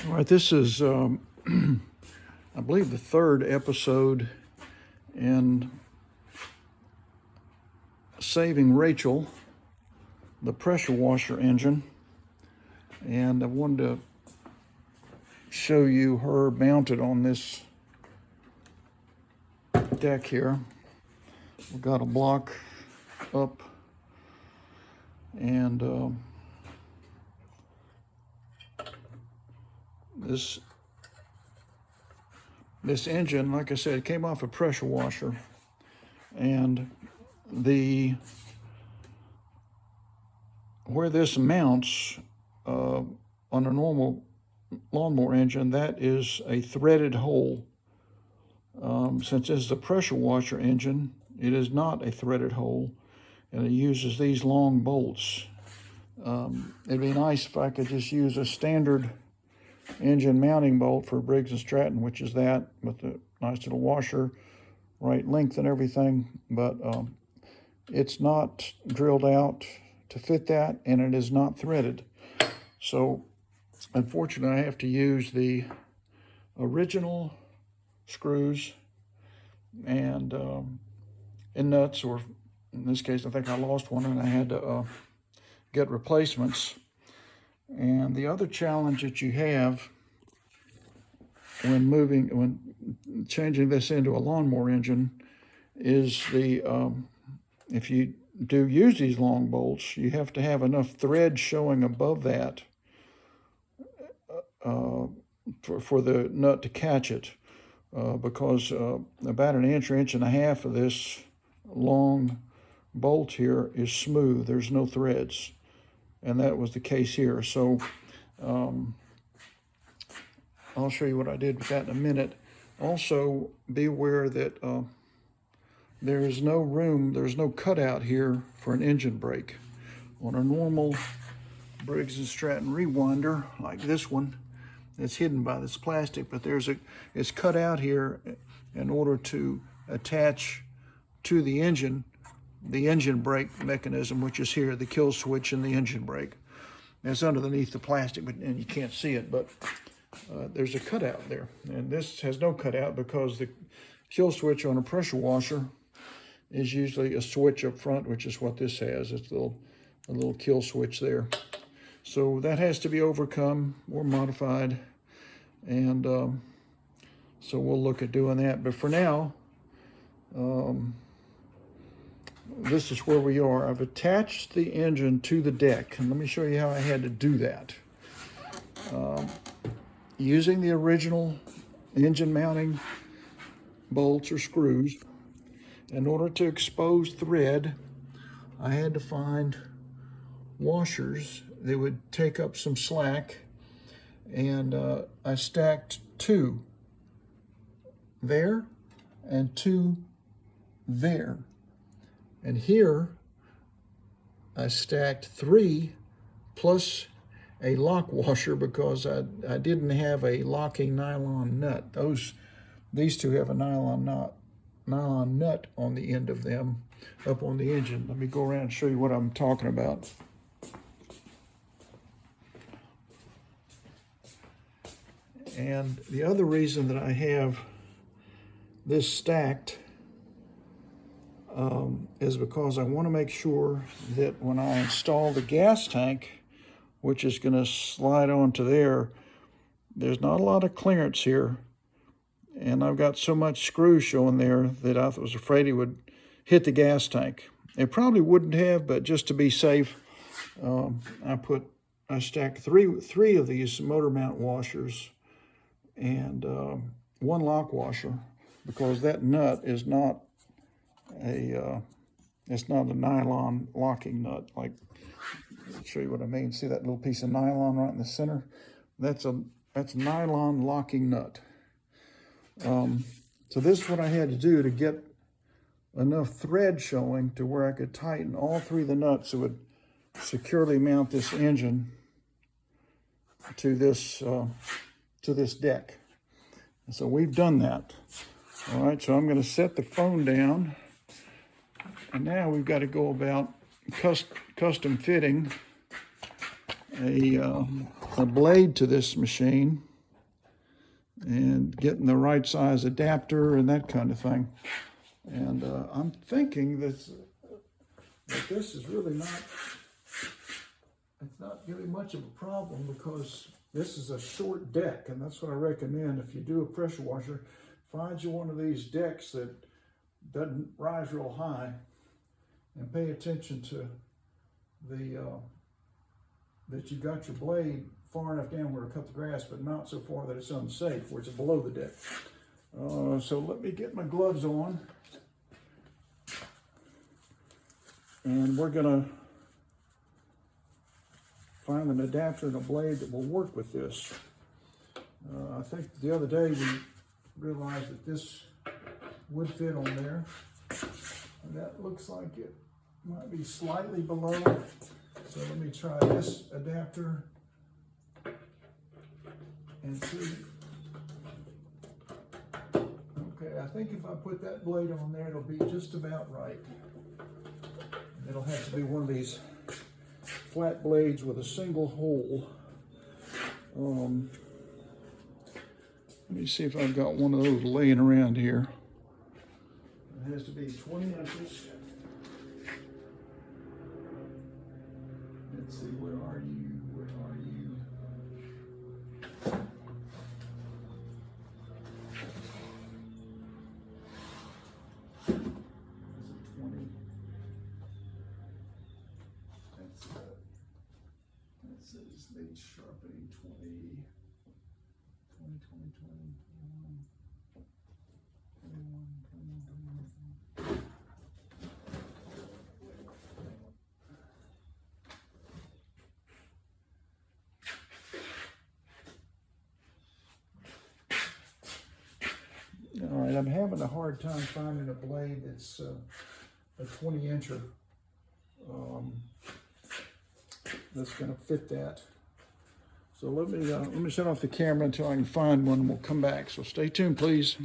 All right, this is, I believe, the third episode in Saving Rachel, the pressure washer engine. And I wanted to show you her mounted on this deck here. We've got a block up, and this engine, like I said, came off a pressure washer, and where this mounts on a normal lawnmower engine, that is a threaded hole. Since this is a pressure washer engine, it is not a threaded hole, and it uses these long bolts. It'd be nice if I could just use a standard engine mounting bolt for Briggs and Stratton, which is that, with the nice little washer, right length and everything, but it's not drilled out to fit that, and it is not threaded. So unfortunately, I have to use the original screws and nuts, or in this case, I think I lost one and I had to get replacements. And the other challenge that you have when changing this into a lawnmower engine is if you do use these long bolts, you have to have enough thread showing above that for the nut to catch it, because about an inch or inch and a half of this long bolt here is smooth. There's no threads. And that was the case here. So I'll show you what I did with that in a minute. Also, be aware that there is no room, there's no cutout here for an engine brake. On a normal Briggs and Stratton rewinder, like this one, it's hidden by this plastic, but it's cut out here in order to attach to the engine brake mechanism, which is here, the kill switch and the engine brake. It's underneath the plastic, and you can't see it, but there's a cutout there. And this has no cutout because the kill switch on a pressure washer is usually a switch up front, which is what this has. It's a little kill switch there. So that has to be overcome or modified, and so we'll look at doing that. But for now, this is where we are. I've attached the engine to the deck, and let me show you how I had to do that. Using the original engine mounting bolts or screws, in order to expose thread, I had to find washers that would take up some slack, and I stacked 2 there and 2 there. And here I stacked 3 plus a lock washer because I didn't have a locking nylon nut. These two have a nylon nut on the end of them up on the engine. Let me go around and show you what I'm talking about. And the other reason that I have this stacked is because I want to make sure that when I install the gas tank, which is going to slide onto there, there's not a lot of clearance here, and I've got so much screw showing there that I was afraid it would hit the gas tank. It probably wouldn't have, but just to be safe, I stacked three of these motor mount washers and 1 lock washer, because that nut is not it's not a nylon locking nut. Like, I'll show you what I mean. See that little piece of nylon right in the center? That's a nylon locking nut. So this is what I had to do to get enough thread showing to where I could tighten all 3 of the nuts that would securely mount this engine to this deck. And so we've done that. All right, so I'm going to set the phone down, and now we've got to go about custom fitting a blade to this machine. and getting the right size adapter and that kind of thing. And I'm thinking that this is really not, it's not really much of a problem, because this is a short deck, and that's what I recommend. If you do a pressure washer, find you one of these decks that doesn't rise real high, and pay attention to the that you got your blade far enough down where to cut the grass, but not so far that it's unsafe, where it's below the deck. So let me get my gloves on, and we're gonna find an adapter and a blade that will work with this. I think the other day we realized that this would fit on there, and that looks like it might be slightly below. So let me try this adapter and see. Okay, I think if I put that blade on there, it'll be just about right. It'll have to be one of these flat blades with a single hole. Let me see if I've got one of those laying around here. It has to be 20 inches. Let's see, where are you? Where are you? Is it 20? That says lead sharpening 20, 20, 20, 20, 21, 21, 21, 21. All right, I'm having a hard time finding a blade that's a 20-incher that's going to fit that. So let me shut off the camera until I can find one, and we'll come back. So stay tuned, please.